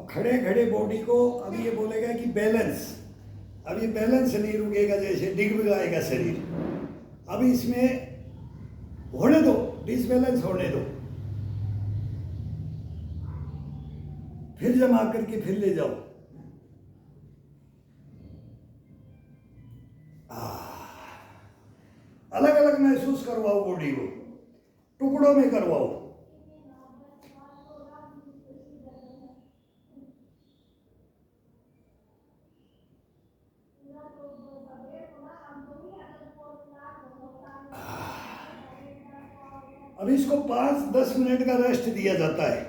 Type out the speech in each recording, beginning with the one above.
खड़े खड़े बॉडी को अब ये बोलेगा कि बैलेंस, अब ये बैलेंस नहीं रुकेगा, जैसे डिगमगाएगा शरीर। अब इसमें होने दो, डिसबैलेंस होने दो, फिर जमा करके फिर ले जाओ। अलग अलग महसूस करवाओ बॉडी को, टुकड़ों में करवाओ। अब इसको 5-10 मिनट का रेस्ट दिया जाता है।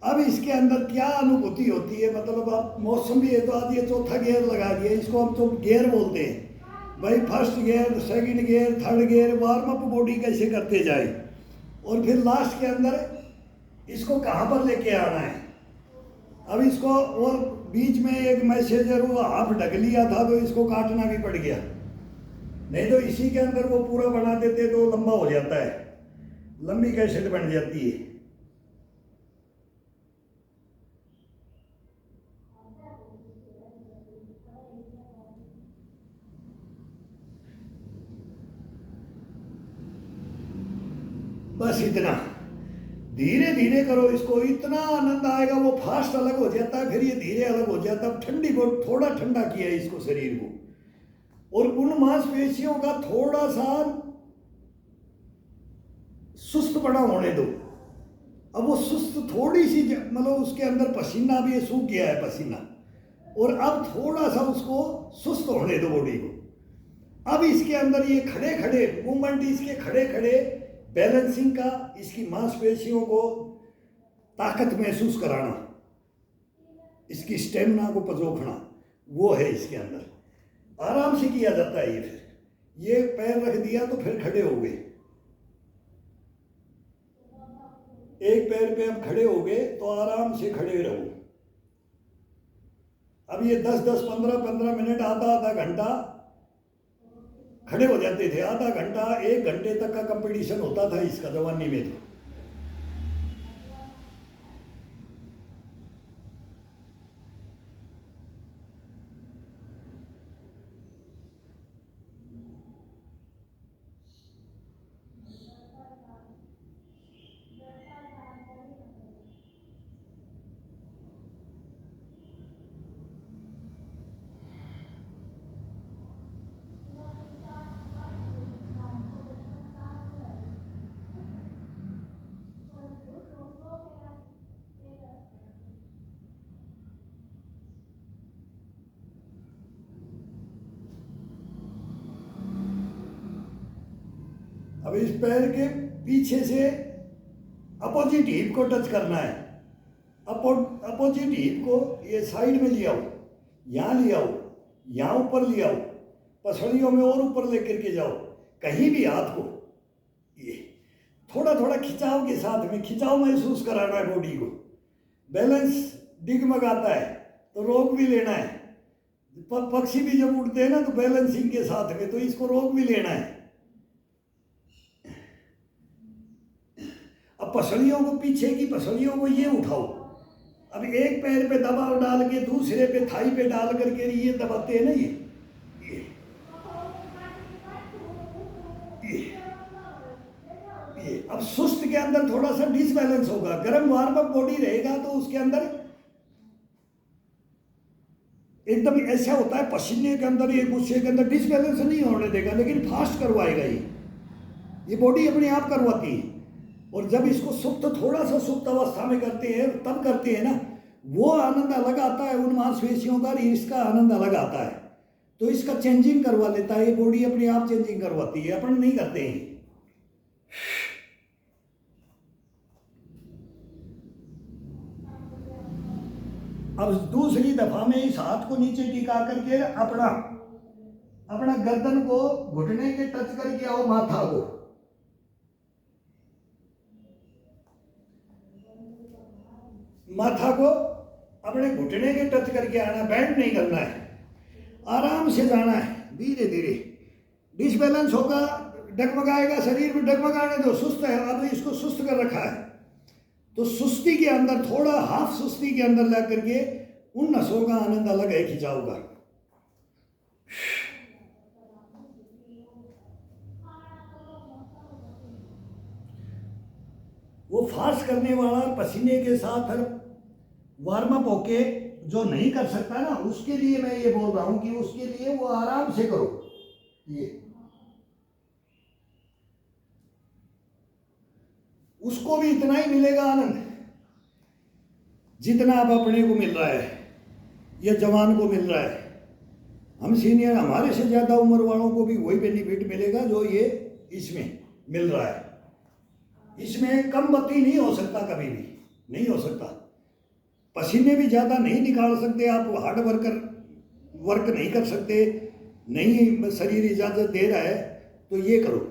अब इसके अंदर क्या अनुभूति होती है, मतलब आप मौसम भी है तो आज ये चौथा गियर लगा दिया, इसको हम तो गियर बोलते हैं भाई। First gear, second gear, third gear, warm up body कैसे करते जाए, और फिर लास्ट के अंदर इसको कहाँ पर लेके आना है। अब इसको, और बीच में एक मैसेजर वो हाफ ढक लिया था तो इसको काटना भी पड़ गया, नहीं तो इसी के अंदर वो पूरा बना देते तो लंबा हो जाता है, लंबी कैसेट बन जाती है। बस इतना, धीरे धीरे करो इसको, इतना आनंद आएगा। वो फास्ट अलग हो जाता है, फिर ये धीरे अलग हो जाता है। ठंडी को थोड़ा ठंडा किया है इसको, शरीर को, और उन मांसपेशियों का थोड़ा सा सुस्त पड़ा होने दो। अब वो सुस्त थोड़ी सी, मतलब उसके अंदर पसीना भी सूख गया है पसीना, और अब थोड़ा सा उसको सुस्त होने दो बॉडी को। अब इसके अंदर ये खड़े खड़े मूवमेंट, इसके खड़े खड़े बैलेंसिंग का, इसकी मांसपेशियों को ताकत महसूस कराना, इसकी स्टेमिना को पजोखना, वो है इसके अंदर। आराम से किया जाता है ये। फिर ये पैर रख दिया तो फिर खड़े हो गए, एक पैर पे अब खड़े हो गए तो आराम से खड़े रहो। अब ये 10-10, 15-15 मिनट, आधा घंटा खड़े हो जाते थे। आधा घंटा, 1 घंटे तक का कंपटीशन होता था इसका जवानी में तो। अब इस पैर के पीछे से अपोजिट हिप को टच करना है। अपोजिट हिप को ये साइड में ले आओ, यहाँ ले आओ, यहाँ ऊपर ले आओ, पसलियों में और ऊपर लेकर के जाओ, कहीं भी हाथ को ये थोड़ा थोड़ा खिंचाव के साथ में, खिंचाव महसूस कराना है बॉडी को। बैलेंस डिगमगाता है तो रोक भी लेना है। पक्षी भी जब उड़ते हैं ना तो बैलेंसिंग के साथ में, तो इसको रोक भी लेना है। अब पसलियों को, पीछे की पसलियों को ये उठाओ। अब एक पैर पे दबाव डाल के दूसरे पे, थाई पे डाल करके ये दबाते हैं ना, ये अब सुस्त के अंदर थोड़ा सा डिसबैलेंस होगा। गर्म वार्म अप बॉडी रहेगा तो उसके अंदर एकदम ऐसा होता है, पसीने के अंदर, ये गुस्से के अंदर डिसबैलेंस नहीं होने देगा, लेकिन फास्ट करवाएगा ये बॉडी अपने आप करवाती है। और जब इसको सुप्त, थोड़ा सा सुप्त अवस्था में करते हैं, तब करते हैं ना, वो आनंद अलग आता है उन मांसपेशियों का, इसका आनंद अलग आता है। तो इसका चेंजिंग करवा लेता है, ये बॉडी अपने आप चेंजिंग करवाती है, अपन नहीं करते हैं। अब दूसरी दफा में इस हाथ को नीचे टिका करके अपना गर्दन को घुटने के टच करके आओ, माथा को, माथा को अपने घुटने के टच करके आना, बैंड नहीं करना है, आराम से जाना है धीरे धीरे। डिसबैलेंस होगा, डगमगाएगा शरीर में, डगमगाने दो, सुस्त है, अब इसको सुस्त कर रखा है। तो सुस्ती के अंदर, थोड़ा हाफ सुस्ती के अंदर ला करके उन नसों का आनंद अलग है खिंचाव का। वो फास्ट करने वाला पसीने के साथ वार्म अप होके जो नहीं कर सकता ना, उसके लिए मैं ये बोल रहा हूं कि उसके लिए वो आराम से करो। ये उसको भी इतना ही मिलेगा आनंद जितना अब अपने को मिल रहा है या जवान को मिल रहा है। हम सीनियर, हमारे से ज़्यादा उम्र वालों को भी वही बेनिफिट मिलेगा जो ये इसमें मिल रहा है। इसमें कम बत्ती नहीं हो सकता, कभी भी नहीं हो सकता। पसीने भी ज़्यादा नहीं निकाल सकते आप, हार्ड वर्क नहीं कर सकते, नहीं शरीर इजाज़त दे रहा है, तो ये करो।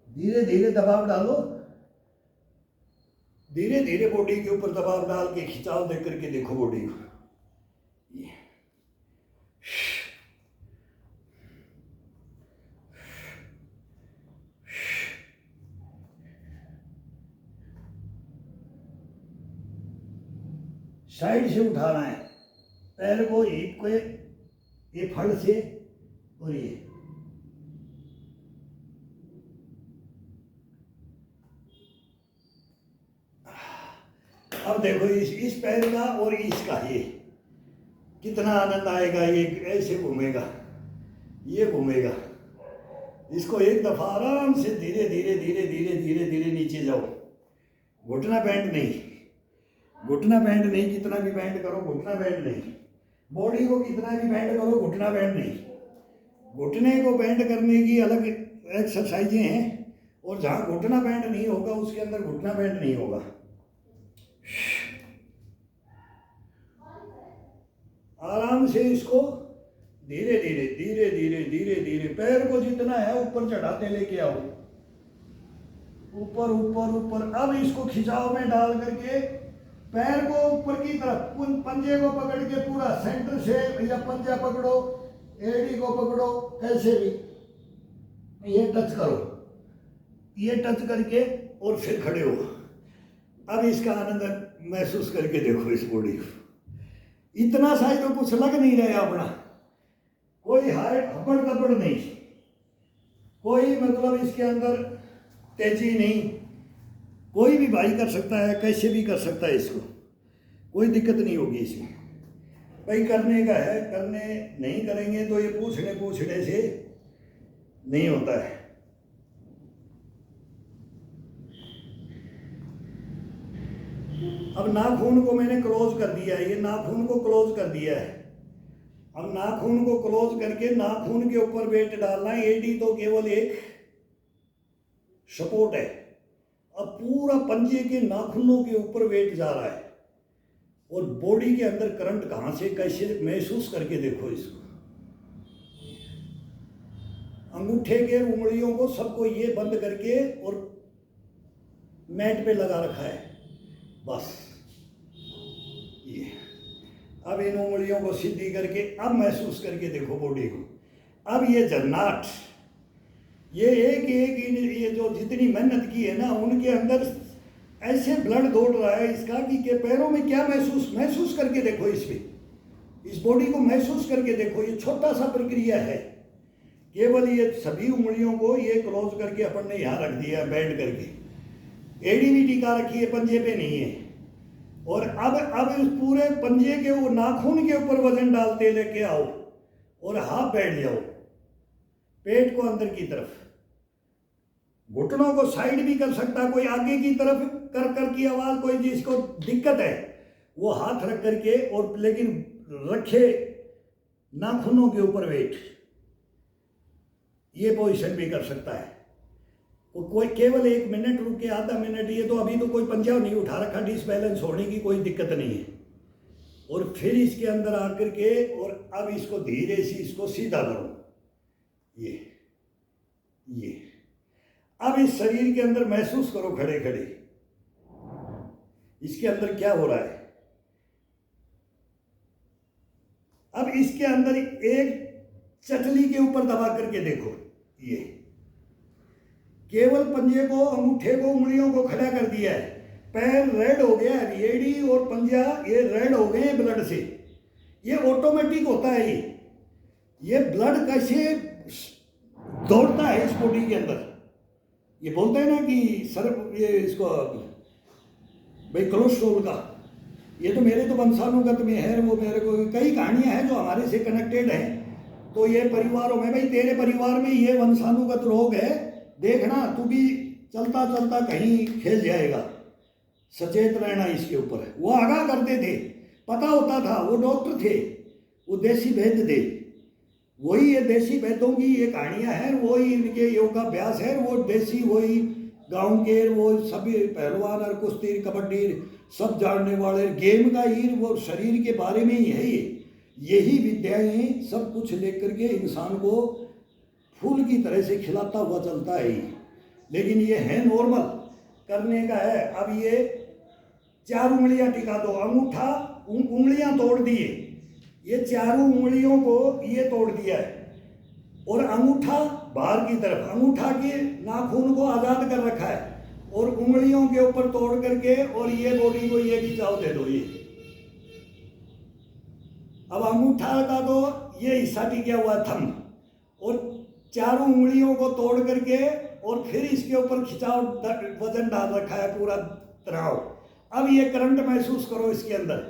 धीरे धीरे दबाव डालो, धीरे धीरे बॉडी के ऊपर दबाव डाल के खिंचाव दे करके देखो बॉडी को। साइड से उठाना है पैर को, हिप को, ये फड़ से, और ये अब देखो इस पैर का और इसका, ये कितना आनंद आएगा। ये ऐसे घूमेगा, ये घूमेगा। इसको एक दफा आराम से धीरे धीरे धीरे धीरे धीरे धीरे नीचे जाओ। घुटना बैंड नहीं, घुटना बैंड नहीं, कितना भी बैंड करो घुटना बैंड नहीं। बॉडी को कितना भी बैंड करो घुटना बैंड नहीं। घुटने को बैंड करने की अलग एक्सरसाइजें हैं, और जहाँ घुटना बैंड नहीं होगा उसके अंदर घुटना बैंड नहीं होगा। आराम से इसको धीरे धीरे धीरे धीरे धीरे धीरे पैर को जितना है ऊपर चढ़ाते लेके आओ, ऊपर ऊपर ऊपर। अब इसको खिंचाव में डाल करके पैर को ऊपर की तरफ, पंजे को पकड़ के पूरा सेंटर से, या पंजा पकड़ो, एड़ी को पकड़ो, कैसे भी ये टच करो, ये टच करके और फिर खड़े हो। अब इसका आनंद महसूस करके देखो इस बॉडी को। इतना सा ही तो कुछ लग नहीं रहा अपना, कोई हपड़ कपड़ नहीं, कोई मतलब इसके अंदर तेजी नहीं। कोई भी भाई कर सकता है, कैसे भी कर सकता है, इसको कोई दिक्कत नहीं होगी इसमें। भाई करने का है, करने नहीं करेंगे तो ये पूछने से नहीं होता है। अब नाखून को मैंने क्लोज कर दिया है, ये नाखून को क्लोज कर दिया है। अब नाखून को क्लोज करके नाखून के ऊपर वेट डालना है। एडी तो केवल एक सपोर्ट है। अब पूरा पंजे के नाखूनों के ऊपर वेट जा रहा है, और बॉडी के अंदर करंट कहां से कैसे महसूस करके देखो इसको। अंगूठे के उंगलियों को सबको ये बंद करके और मैट पे लगा रखा है, बस ये। अब इन उंगलियों को सीधी करके अब महसूस करके देखो बॉडी को। अब ये जन्नाट, ये एक ये जो जितनी मेहनत की है ना, उनके अंदर ऐसे ब्लड दौड़ रहा है इसका कि पैरों में क्या महसूस करके देखो, इस बॉडी को महसूस करके देखो। ये छोटा सा प्रक्रिया है, केवल ये सभी उंगलियों को ये क्लोज करके अपन ने यहाँ रख दिया बैंड करके। एड़ी भी टीका रखी है, पंजे पे नहीं है। और अब इस पूरे पंजे के वो नाखून के ऊपर वजन डालते लेके आओ और हाथ बैठ जाओ, पेट को अंदर की तरफ, घुटनों को साइड भी कर सकता कोई, आगे की तरफ कर की आवाज, कोई जिसको दिक्कत है वो हाथ रख करके, और लेकिन रखे नाखूनों के ऊपर वेट, ये पोजीशन भी कर सकता है। कोई केवल 1 मिनट रुक के, आधा मिनट, ये तो अभी तो कोई पंजा नहीं उठा रखा, डिसबैलेंस होने की कोई दिक्कत नहीं है। और फिर इसके अंदर आकर के, और अब इसको धीरे से इसको सीधा करो, ये अब इस शरीर के अंदर महसूस करो खड़े खड़े इसके अंदर क्या हो रहा है। अब इसके अंदर एक चटली के ऊपर दबा करके देखो, ये केवल पंजे को, अंगूठे को, उंगलियों को खड़ा कर दिया है, पैर रेड हो गया है, एड़ी और पंजा ये रेड हो गए हैं ब्लड से। ये ऑटोमेटिक होता है, ये ब्लड कैसे दौड़ता है इस बॉडी के अंदर। ये बोलते हैं ना कि सर ये इसको भाई कोलेस्ट्रॉल का, ये तो मेरे तो वंशानुगत में है, वो मेरे को कई कहानियां हैं जो हमारे से कनेक्टेड हैं। तो ये परिवारों में, भाई तेरे परिवार में ये वंशानुगत रोग है, देखना तू भी चलता चलता कहीं खेल जाएगा, सचेत रहना इसके ऊपर। वो आगाह करते थे, पता होता था, वो डॉक्टर थे, वो देसी वैद्य थे, वही ये देसी वैद्यों की ये कहानियां हैं, वही इनके योगाभ्यास है, वो देसी वही गांव के वो सभी पहलवान और कुश्ती कबड्डी सब जानने वाले, गेम का ही वो शरीर के बारे में ही है, यही विद्याएं सब कुछ लेकर के इंसान को फूल की तरह से खिलाता हुआ चलता है। लेकिन ये है नॉर्मल करने का है। अब ये 4 उंगलियां टिका दो, अंगूठा उंगलियां तोड़ दिए, ये चारों उंगलियों को ये तोड़ दिया है, और अंगूठा बाहर की तरफ, अंगूठा के नाखून को आज़ाद कर रखा है, और उंगलियों के ऊपर तोड़ करके, और ये बॉडी को ये खिंचाव दे दो। ये अब अंगूठा का तो ये हिस्सा टिका हुआ थंब, और चारों उंगलियों को तोड़ करके, और फिर इसके ऊपर खिंचाव वजन डाल रखा है, पूरा तनाव। अब ये करंट महसूस करो इसके अंदर,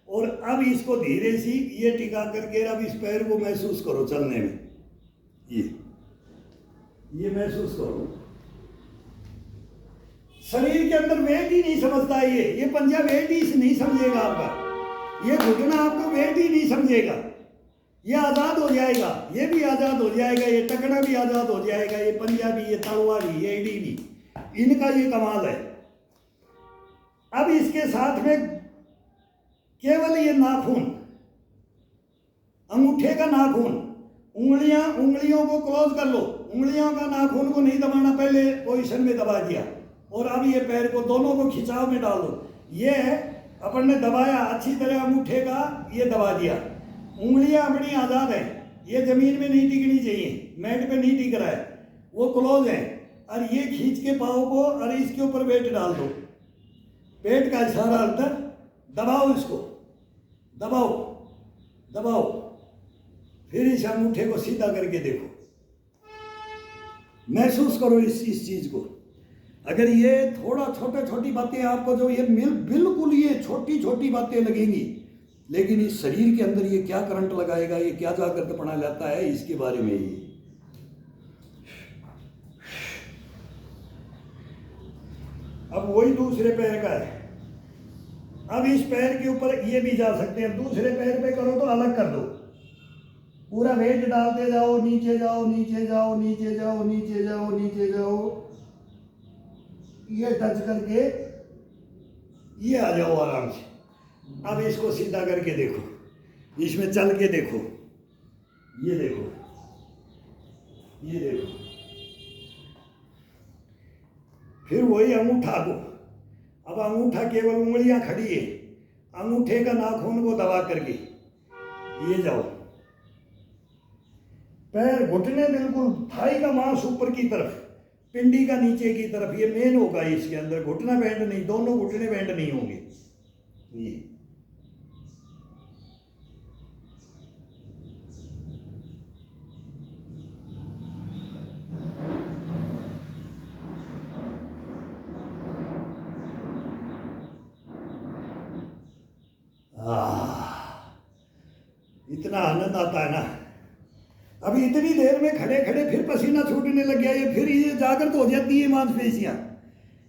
और अब इसको धीरे से ये टिका करके अब इस पैर को महसूस करो चलने में, ये महसूस करो। शरीर के अंदर वेट ही नहीं समझता ये पंजा वेट ही नहीं समझेगा आपका, ये घुटना आपको वेट ही नहीं समझेगा। ये आज़ाद हो जाएगा, ये भी आज़ाद हो जाएगा, ये टकना भी आज़ाद हो जाएगा, ये पंजा भी, ये तलवा भी, ये एड़ी भी, इनका ये कमाल है। अब इसके साथ में केवल ये नाखून, अंगूठे का नाखून, उंगलियों को क्लोज कर लो, उंगलियों का नाखून को नहीं दबाना, पहले पोजीशन में दबा दिया, और अब ये पैर को दोनों को खिंचाव में डाल दो। ये अपन ने दबाया अच्छी तरह, अंगूठे का ये दबा दिया, उंगलियां अपनी आज़ाद हैं, ये जमीन में नहीं टिकनी चाहिए, मैट पे नहीं टिक रहा है, वो क्लोज है, और ये खींच के पाँव को और इसके ऊपर वेट डाल दो, पेट का इशारा अंदर दबाओ, इसको दबाओ दबाओ, फिर इस अंगूठे को सीधा करके देखो, महसूस करो इस चीज को। अगर ये थोड़ा छोटी बातें आपको जो ये बिल्कुल ये छोटी बातें लगेंगी, लेकिन इस शरीर के अंदर ये क्या करंट लगाएगा, ये क्या जागृत पना लाता है, इसके बारे में ही। अब वही दूसरे पैर का है, अब इस पैर के ऊपर ये भी जा सकते हैं, दूसरे पैर पे करो तो अलग कर दो, पूरा वेट डालते जाओ, नीचे जाओ नीचे जाओ नीचे जाओ नीचे जाओ नीचे जाओ, ये टच करके ये आ जाओ आराम से। अब इसको सीधा करके देखो, इसमें चल के देखो, ये देखो, ये देखो, फिर वही अंगूठा को, अब अंगूठा केवल उंगलियां खड़ी है, अंगूठे का नाखून को दबा करके ये जाओ, पैर घुटने बिल्कुल थाई का मांस ऊपर की तरफ, पिंडी का नीचे की तरफ ये मेन होगा, इसके अंदर घुटना बैंड नहीं, दोनों घुटने बैंड नहीं होंगे ये। इतना आनंद आता है ना। अभी इतनी देर में खड़े खड़े फिर पसीना छूटने लग गया, ये फिर ये जागृत हो जाती है मांसपेशियां।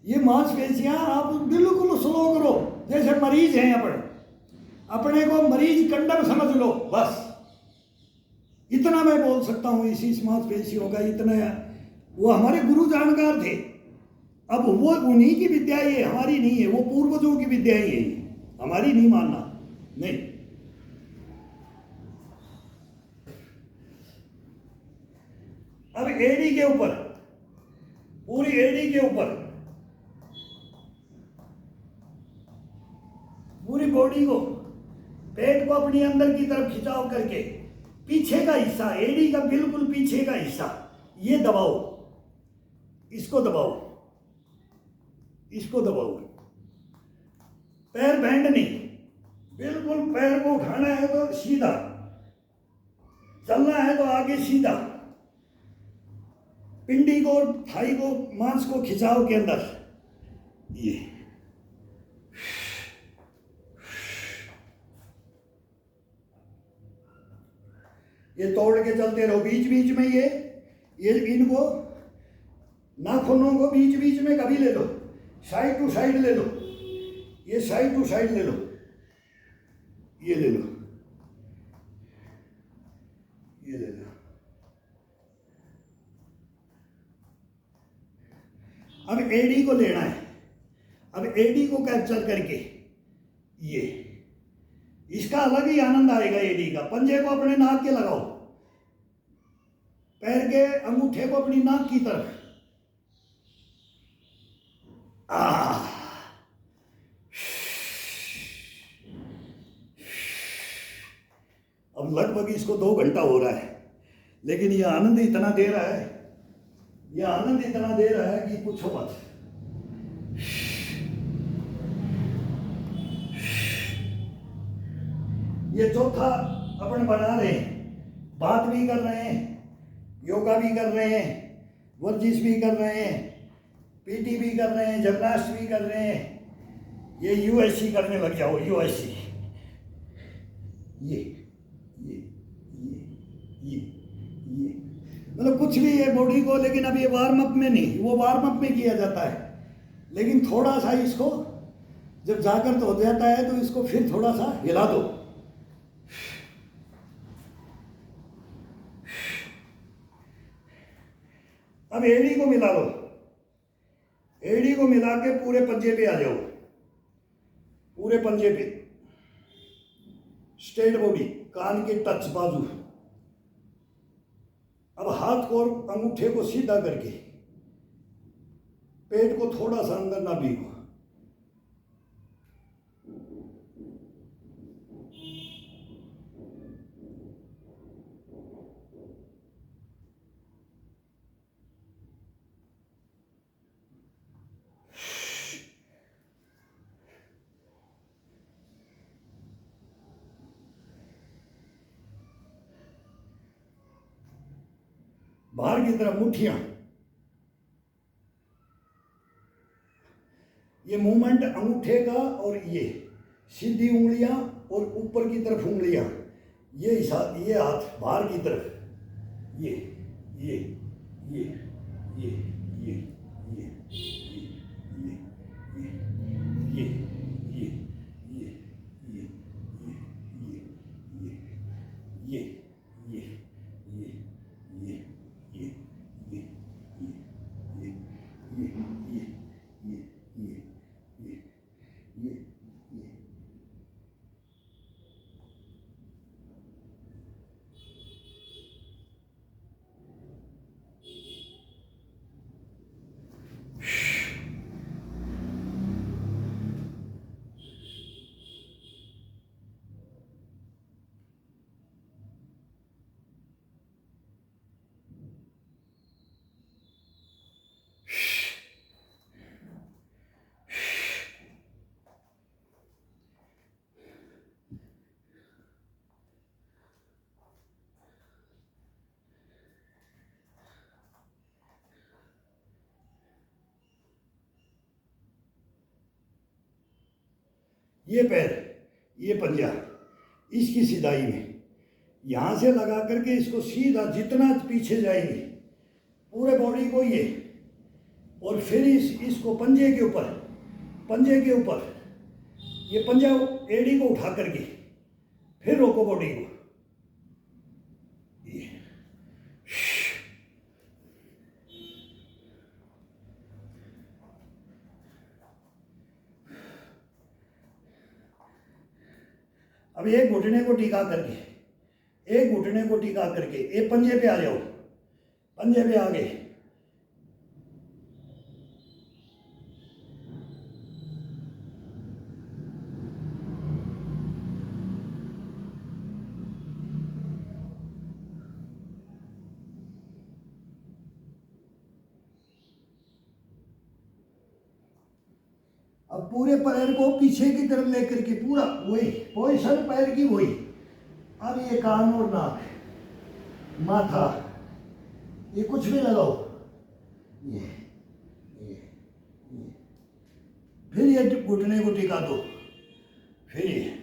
ये मांसपेशियां आप बिल्कुल स्लो करो, जैसे मरीज हैं अपने को मरीज कंडम समझ लो, बस इतना मैं बोल सकता हूँ इसी मांसपेशियों का। इतना वो हमारे गुरु जानकार थे, अब वो उन्हीं की विद्या, ये हमारी नहीं है, वो पूर्वजों की विद्या ही है, हमारी नहीं मानना नहीं। अब एड़ी के ऊपर, पूरी एड़ी के ऊपर पूरी बॉडी को, पेट को अपनी अंदर की तरफ खिंचाव करके पीछे का हिस्सा, एड़ी का बिल्कुल पीछे का हिस्सा ये दबाओ, इसको दबाओ, इसको दबाओ। पैर बैंड नहीं, बिल्कुल पैर को उठाना है तो सीधा, चलना है तो आगे सीधा, पिंडी को, थाई को, मांस को खिंचाव के अंदर ये तोड़ के चलते रहो। बीच बीच में ये इनको नाखूनों को बीच बीच में कभी ले लो, साइड टू साइड ले लो, ये साइड टू साइड ले लो, ये ले लो, ये ले लो। अब एडी को लेना है, अब एडी को कैप्चर करके ये, इसका अलग ही आनंद आएगा एडी का। पंजे को अपने नाक के लगाओ, पैर के अंगूठे को अपनी नाक की तरफ, अब लगभग इसको 2 घंटा हो रहा है, लेकिन ये आनंद इतना दे रहा है, ये आनंद इतना दे रहा है कि पूछो मत। ये चौथा अपन बना रहे हैं, बात भी कर रहे हैं, योगा भी कर रहे हैं, वर्जिश भी कर रहे हैं, पीटी भी कर रहे हैं, जिम्नास्ट भी कर रहे हैं। ये यूएससी करने लग जाओ, यूएससी, ये मतलब कुछ भी है बॉडी को, लेकिन अब ये वार्म अप में नहीं, वो वार्म अप में किया जाता है, लेकिन थोड़ा सा इसको जब जागृत हो जाता है तो इसको फिर थोड़ा सा हिला दो। अब एड़ी को मिला लो, एड़ी को मिला के पूरे पंजे पे आ जाओ, पूरे पंजे पे, स्ट्रेट बॉडी, कान के टच बाजू। अब हाथ को और अंगूठे को सीधा करके पेट को थोड़ा सा अंदर ना भीगो, बाहर की तरफ मुट्ठियां, ये मूवमेंट अंगूठे का, और ये सीधी उंगलियां और ऊपर की तरफ उंगलियां, ये हाथ बाहर की तरफ, ये ये ये ये ये ये ये ये ये ये ये ये ये ये ये ये पैर, ये पंजा, इसकी सीधाई में यहाँ से लगा करके इसको सीधा जितना पीछे जाएंगे पूरे बॉडी को ये, और फिर इसको पंजे के ऊपर ये पंजा एड़ी को उठा करके फिर रोको बॉडी को। ये अब एक घुटने को टिका करके, एक पंजे पे आ जाओ, पंजे पे आ गए। अब पूरे पैर को पीछे की तरफ लेकर के पूरा वही पोजीशन पैर की वही। अब ये कान और नाक, माथा, ये कुछ भी लगाओ, ये फिर ये घुटने को टिका दो, फिर ये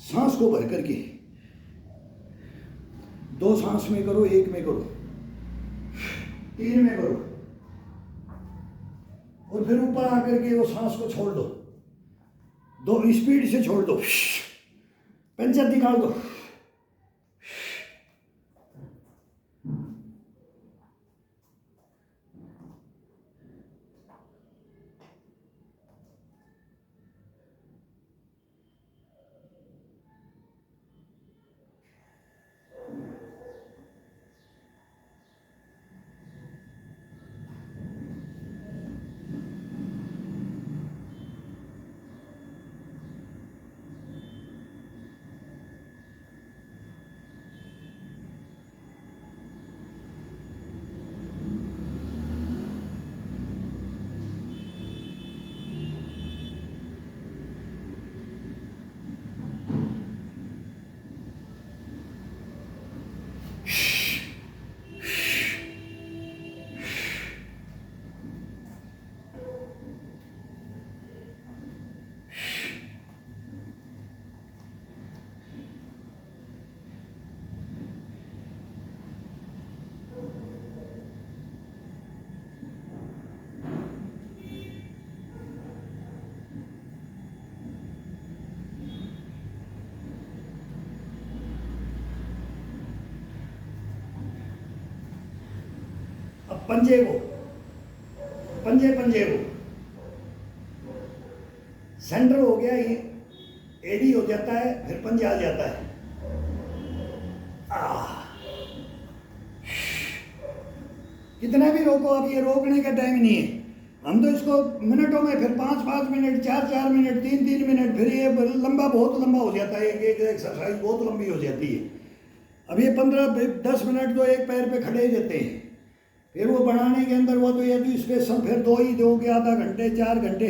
सांस को भर करके 2 सांस में करो, 1 में करो, 3 में करो, और फिर ऊपर आकर के वो सांस को छोड़ दो, 2 स्पीड से छोड़ दो, पंचा निकाल दो। अब पंजे को सेंटर हो गया, ये एडी हो जाता है, फिर पंजा आ जाता है। कितना भी रोको, अब ये रोकने का टाइम नहीं है। हम तो इसको मिनटों में, फिर 5-5 मिनट, 4-4 मिनट, 3-3 मिनट, फिर ये बहुत लंबा हो जाता है। एक एक्सरसाइज बहुत लंबी हो जाती है। अब ये 15-10 मिनट तो एक पैर पे खड़े ही रहते हैं। फिर वो बढ़ाने के अंदर वो तो ये भी स्पेशल फिर 2 ही दोगे, आधा घंटे, 4 घंटे,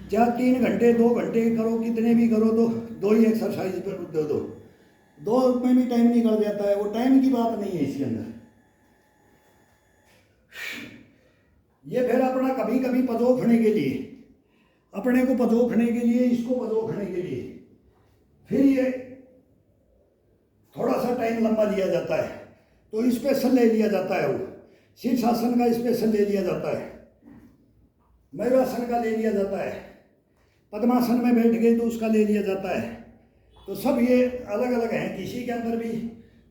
3 घंटे, 2 घंटे करो, कितने भी करो तो 2 ही एक्सरसाइज दे दो। 2 में भी टाइम निकल जाता है, वो टाइम की बात नहीं है इसके अंदर। ये फिर अपना कभी कभी पजोखने के लिए, अपने को पजोखने के लिए, इसको पजोखने के लिए फिर ये थोड़ा सा टाइम लंबा लिया जाता है, तो स्पेशल ले लिया जाता है। वो शीर्षासन का स्पेशल ले लिया जाता है, मयूरासन का ले लिया जाता है, पद्मासन में बैठ गए तो उसका ले लिया जाता है। तो सब ये अलग अलग हैं, किसी के अंदर भी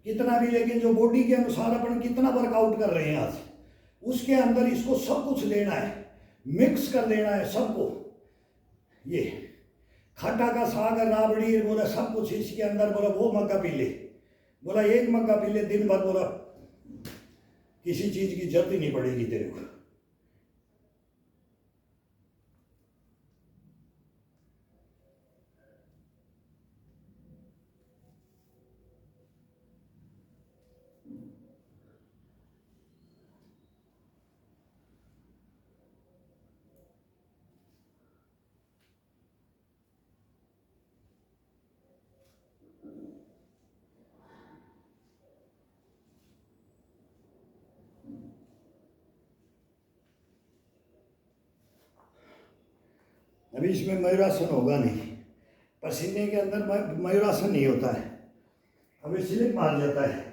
कितना भी, लेकिन जो बॉडी के अनुसार अपन कितना वर्कआउट कर रहे हैं आज, उसके अंदर इसको सब कुछ लेना है, मिक्स कर लेना है सबको। ये खट्टा का साग, राबड़ी, बोला सब कुछ इसके अंदर, बोला वो मक्का पी ले, बोला एक मग्गा पी ले दिन भर, बोला किसी चीज की जरूरत ही नहीं पड़ेगी तेरे को। अभी इसमें मयूरासन होगा नहीं, पसीने के अंदर मयूरासन नहीं होता है, अभी स्लिप मार जाता है।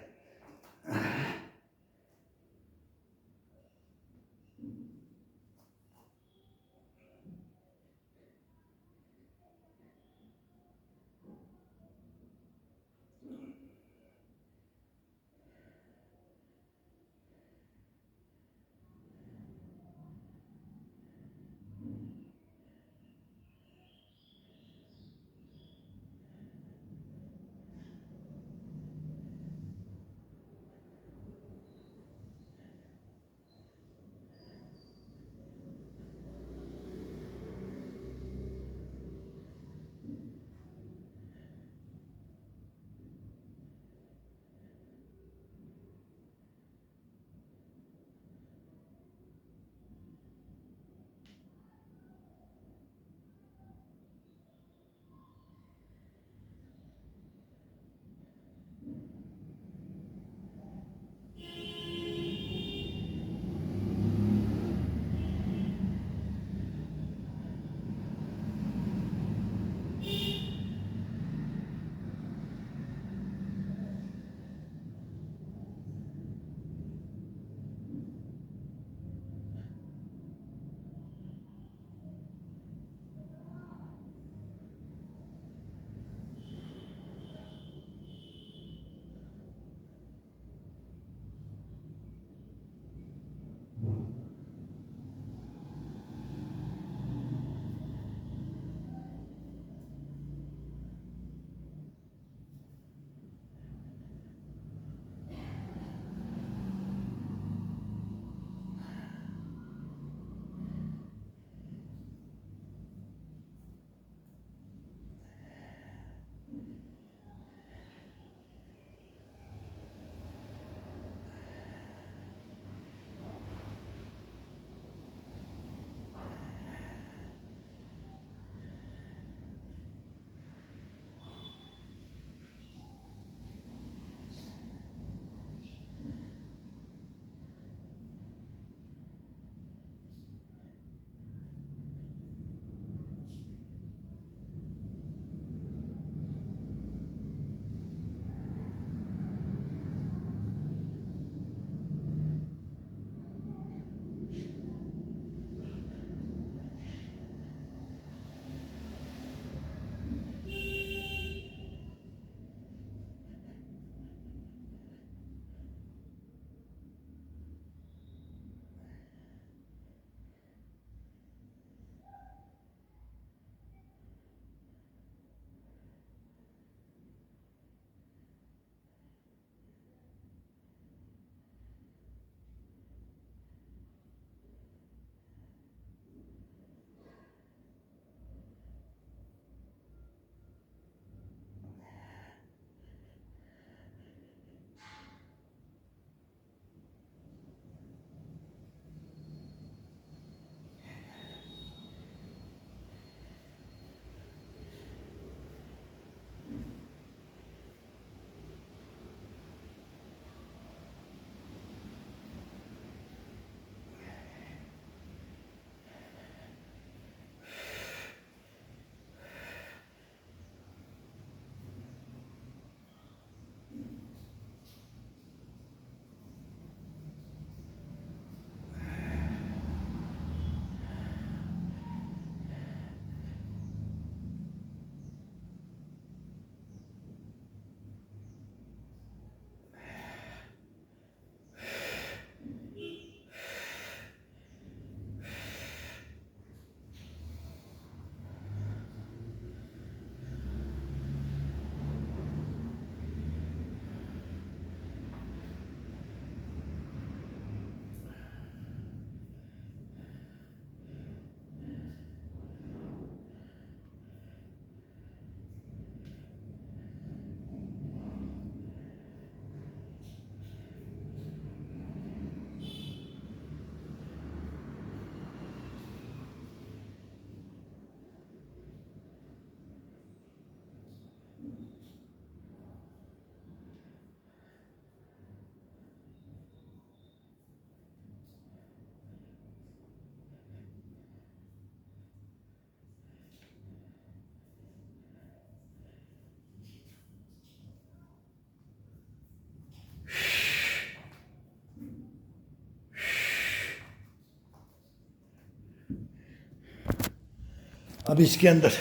अब इसके अंदर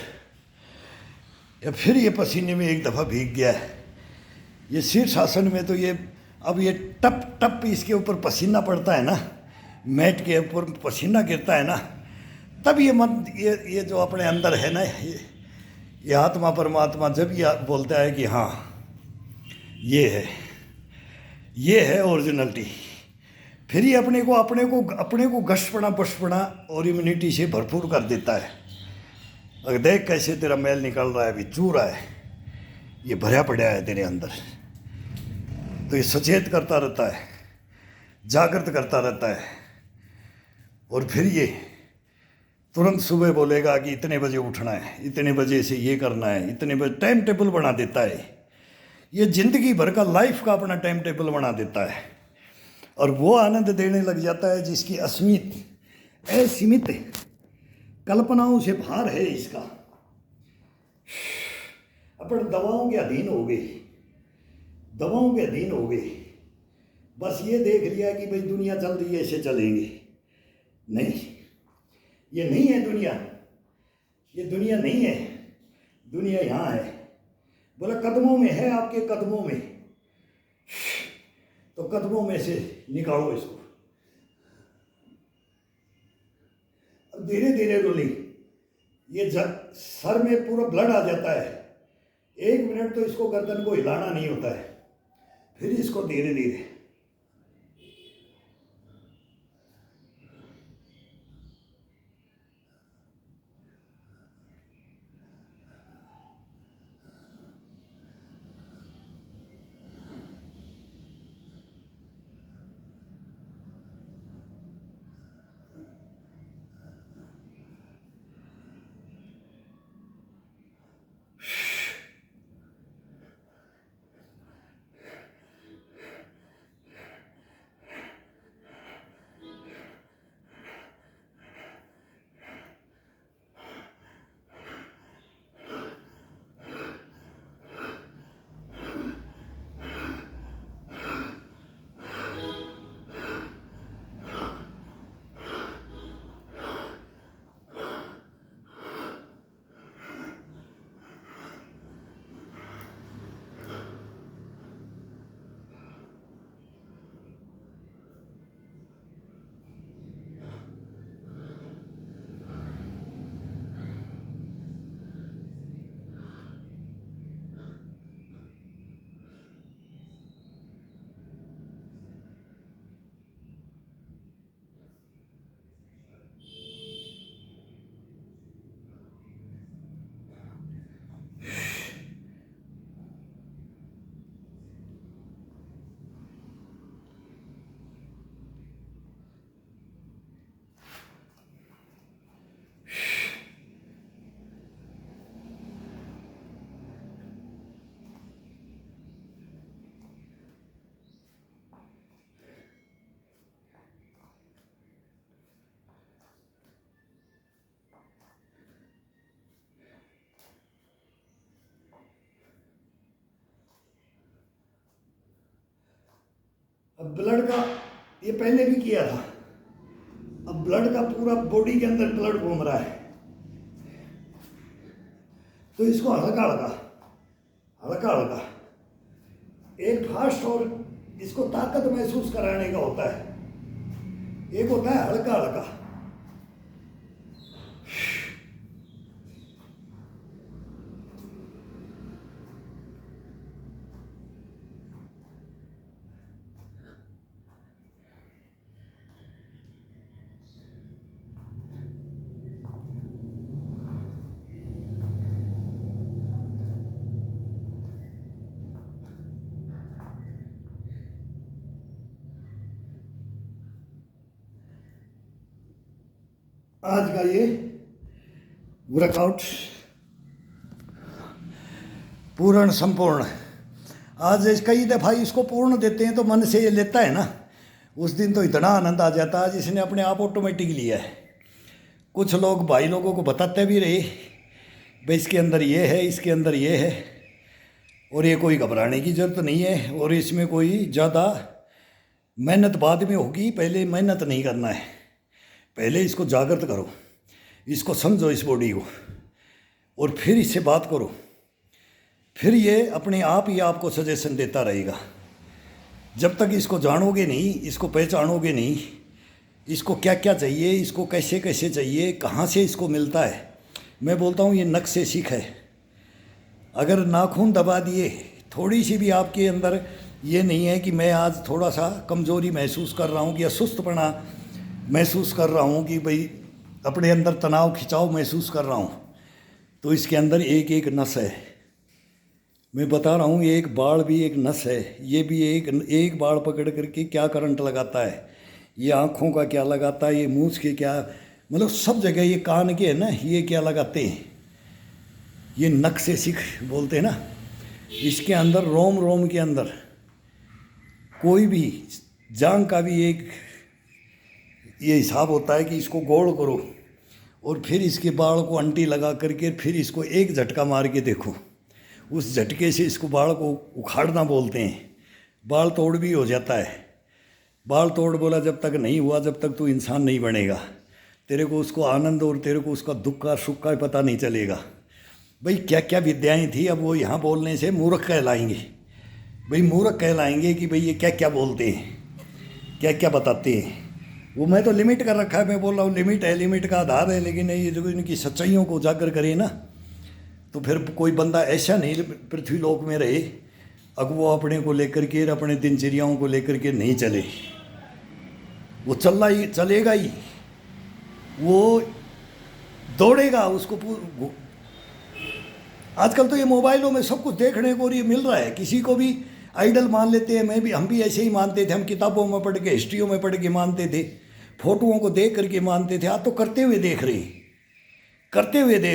या फिर ये पसीने में एक दफ़ा भीग गया है। ये शीर्षासन में तो ये अब ये टप टप इसके ऊपर पसीना पड़ता है ना, मैट के ऊपर पसीना गिरता है ना, तब ये मन ये जो अपने अंदर है ना, ये आत्मा परमात्मा जब ये बोलता है कि हाँ ये है ओरिजिनलिटी, फिर ये अपने को घसपना बसपना और इम्यूनिटी से भरपूर कर देता है। अगर देख कैसे तेरा मैल निकल रहा है, अभी चू रहा है, ये भरा पड़ा है तेरे अंदर, तो ये सचेत करता रहता है, जागृत करता रहता है। और फिर ये तुरंत सुबह बोलेगा कि इतने बजे उठना है, इतने बजे से ये करना है, इतने बजे टाइम टेबल बना देता है। ये ज़िंदगी भर का लाइफ का अपना टाइम टेबल बना देता है और वो आनंद देने लग जाता है जिसकी असीमित कल्पनाओं से भार है इसका। अपन दवाओं के अधीन हो गए, बस ये देख लिया कि भाई दुनिया चल रही है, ऐसे चलेंगे। नहीं, ये नहीं है दुनिया, ये दुनिया नहीं है, दुनिया यहाँ है। बोला कदमों में है, आपके कदमों में, तो कदमों में से निकालो इसको। अब धीरे धीरे रोली, ये सर में पूरा ब्लड आ जाता है। 1 मिनट तो इसको गर्दन को हिलाना नहीं होता है, फिर इसको धीरे धीरे अब ब्लड का ये पहले भी किया था। अब ब्लड का पूरा बॉडी के अंदर ब्लड घूम रहा है, तो इसको हल्का हल्का एक फास्ट और इसको ताकत महसूस कराने का होता है, एक होता है हल्का हल्का। आज का ये वर्कआउट पूर्ण संपूर्ण, आज कई दफ़ा इसको पूर्ण देते हैं तो मन से ये लेता है ना, उस दिन तो इतना आनंद आ जाता है जिसने अपने आप ऑटोमेटिक लिया है। कुछ लोग भाई लोगों को बताते भी रहे भाई इसके अंदर ये है, इसके अंदर ये है, और ये कोई घबराने की ज़रूरत नहीं है, और इसमें कोई ज़्यादा मेहनत बाद में होगी, पहले मेहनत नहीं करना है, पहले इसको जागृत करो। इसको समझो इस बॉडी को, और फिर इससे बात करो। फिर ये अपने आप ही आपको सजेशन देता रहेगा। जब तक इसको जानोगे नहीं, इसको पहचानोगे नहीं, इसको क्या क्या चाहिए, इसको कैसे कैसे चाहिए, कहाँ से इसको मिलता है। मैं बोलता हूँ ये नख से सीख है। अगर नाखून दबा दिए, थोड़ी सी भी आपके अंदर ये नहीं है कि मैं आज थोड़ा सा कमज़ोरी महसूस कर रहा हूँ या सुस्तपना महसूस कर रहा हूँ कि भाई अपने अंदर तनाव खिंचाव महसूस कर रहा हूँ, तो इसके अंदर एक एक नस है। मैं बता रहा हूँ, ये एक बाड़ भी एक नस है। ये भी एक बाड़ पकड़ करके क्या करंट लगाता है, ये आँखों का क्या लगाता है, ये मुँह के क्या, मतलब सब जगह, ये कान के है ना, ये क्या लगाते हैं, ये नख से सीख बोलते हैं ना। इसके अंदर रोम रोम के अंदर कोई भी जांग का भी एक ये हिसाब होता है कि इसको गोल करो और फिर इसके बाल को अंटी लगा करके फिर इसको एक झटका मार के देखो। उस झटके से इसको बाल को उखाड़ना बोलते हैं। बाल तोड़ भी हो जाता है। बाल तोड़ बोला जब तक नहीं हुआ, जब तक तू इंसान नहीं बनेगा। तेरे को उसको आनंद और तेरे को उसका दुख का सुख का पता नहीं चलेगा। भाई क्या क्या विद्याएं थी, अब वो यहाँ बोलने से मूर्ख कहलाएंगे। भाई मूर्ख कहलाएंगे कि भाई ये क्या क्या बोलते हैं, क्या क्या बताते हैं। वो मैं तो लिमिट कर रखा है। मैं बोल रहा हूँ लिमिट है, लिमिट का आधार है। लेकिन ये जो इनकी सच्चाइयों को उजागर करे ना, तो फिर कोई बंदा ऐसा नहीं पृथ्वी लोक में रहे अब वो अपने को लेकर के, अपने दिनचर्याओं को लेकर के नहीं चले। वो चलेगा ही, वो दौड़ेगा। उसको आजकल तो ये मोबाइलों में सब कुछ देखने को ये मिल रहा है। किसी को भी आइडल मान लेते हैं। हम भी ऐसे ही मानते थे। हम किताबों में पढ़ के, हिस्ट्रियों में पढ़ के मानते थे, फोटोओं को देख करके मानते थे। आज तो करते हुए देख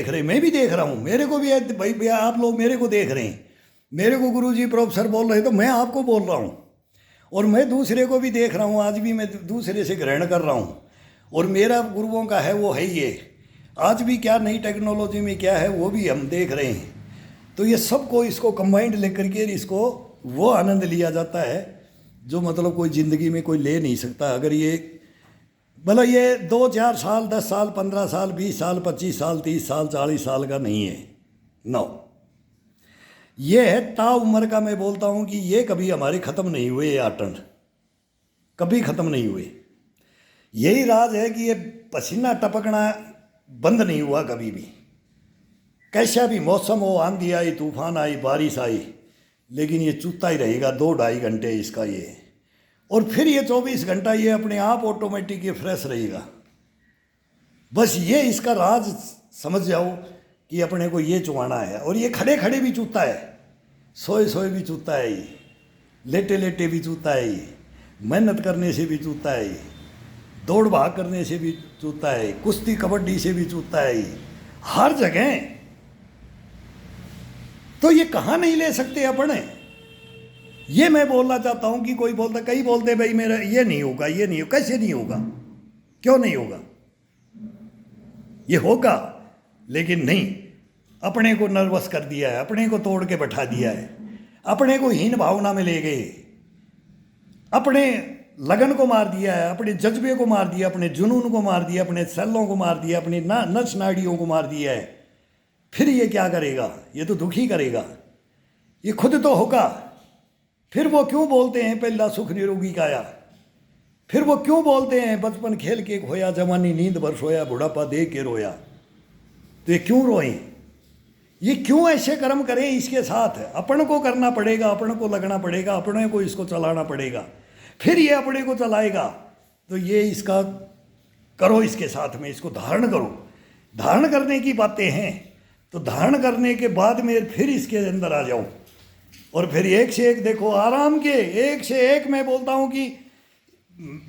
रहे। मैं भी देख रहा हूँ। मेरे को भी भाई भैया, आप लोग मेरे को देख रहे हैं। मेरे को गुरुजी प्रोफेसर बोल रहे हैं तो मैं आपको बोल रहा हूँ, और मैं दूसरे को भी देख रहा हूँ। आज भी मैं दूसरे से ग्रहण कर रहा हूँ, और मेरा गुरुओं का है वो है ये। आज भी क्या नई टेक्नोलॉजी में क्या है वो भी हम देख रहे हैं। तो ये सबको इसको कंबाइंड लेकर के इसको वो आनंद लिया जाता है जो मतलब कोई ज़िंदगी में कोई ले नहीं सकता। अगर ये भला ये 2-4 साल, 10 साल, 15 साल, 20 साल, 25 साल, 30 साल, 40 साल का नहीं है। नो, ये है ताउम्र का। मैं बोलता हूँ कि ये कभी हमारे ख़त्म नहीं हुए। ये आटन कभी ख़त्म नहीं हुए। यही राज है कि ये पसीना टपकना बंद नहीं हुआ कभी भी। कैसा भी मौसम हो, आंधी आई, तूफान आई, बारिश आई, लेकिन ये चूता ही रहेगा 2-2.5 घंटे इसका ये। और फिर ये 24 घंटा ये अपने आप ऑटोमेटिक ये फ्रेश रहेगा। बस ये इसका राज समझ जाओ कि अपने को ये चुवाना है। और ये खड़े खड़े भी चूता है, सोए सोए भी चूता है, ये लेटे लेटे भी चूता है, ये मेहनत करने से भी चूता है, ये दौड़ भाग करने से भी चूता है, कुश्ती कबड्डी से भी चूता है, ये हर जगह। तो ये कहाँ नहीं ले सकते अपने। ये मैं बोलना चाहता हूँ कि कोई बोलता, कई बोलते भाई मेरा ये नहीं होगा, ये नहीं होगा। कैसे नहीं होगा, क्यों नहीं होगा? ये होगा, लेकिन नहीं। अपने को नर्वस कर दिया है, अपने को तोड़ के बैठा दिया है, अपने को हीन भावना में ले गए, अपने लगन को मार दिया है, अपने जज्बे को मार दिया, अपने जुनून को मार दिया, अपने सेलों को मार दिया, अपनी नस नाड़ियों को मार दिया है। फिर ये क्या करेगा? ये तो दुखी करेगा। ये खुद तो होगा। फिर वो क्यों बोलते हैं पहला सुख निरोगी काया? फिर वो क्यों बोलते हैं बचपन खेल के खोया, जवानी नींद भर सोया, बुढ़ापा दे के रोया? तो ये क्यों रोएं? ये क्यों ऐसे कर्म करें? इसके साथ अपन को करना पड़ेगा, अपन को लगना पड़ेगा, अपने को इसको चलाना पड़ेगा, फिर ये अपने को चलाएगा। तो ये इसका करो, इसके साथ में इसको धारण करो। धारण करने की बातें हैं, तो धारण करने के बाद में फिर इसके अंदर आ जाओ, और फिर एक से एक देखो आराम के, एक से एक। मैं बोलता हूँ कि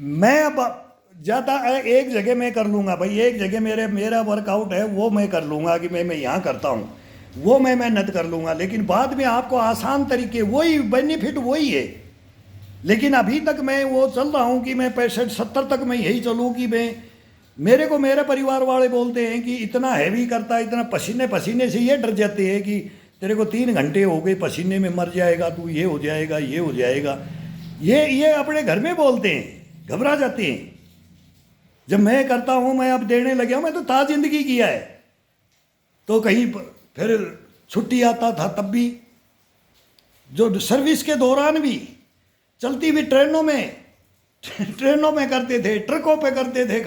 मैं अब ज़्यादा एक जगह मैं कर लूँगा भाई, एक जगह मेरा वर्कआउट है वो मैं कर लूँगा कि मैं यहाँ करता हूँ, वो मैं मेहनत कर लूँगा। लेकिन बाद में आपको आसान तरीके, वही बेनिफिट वही है। लेकिन अभी तक मैं वो चल रहा हूँ कि मैं 65-70 तक मैं यही चलूँ कि मेरे को मेरे परिवार वाले बोलते हैं कि इतना हैवी करता है, इतना पसीने से ये डर जाते हैं कि तेरे को 3 घंटे हो गए पसीने में, मर जाएगा तू, ये हो जाएगा, ये हो जाएगा। ये अपने घर में बोलते हैं, घबरा जाते हैं। जब मैं करता हूँ, मैं अब देने लगा हूँ, मैं तो ता जिंदगी किया है। तो कहीं फिर छुट्टी आता था तब भी, जो सर्विस के दौरान भी, चलती हुई ट्रेनों में करते थे, ट्रकों पे करते थे,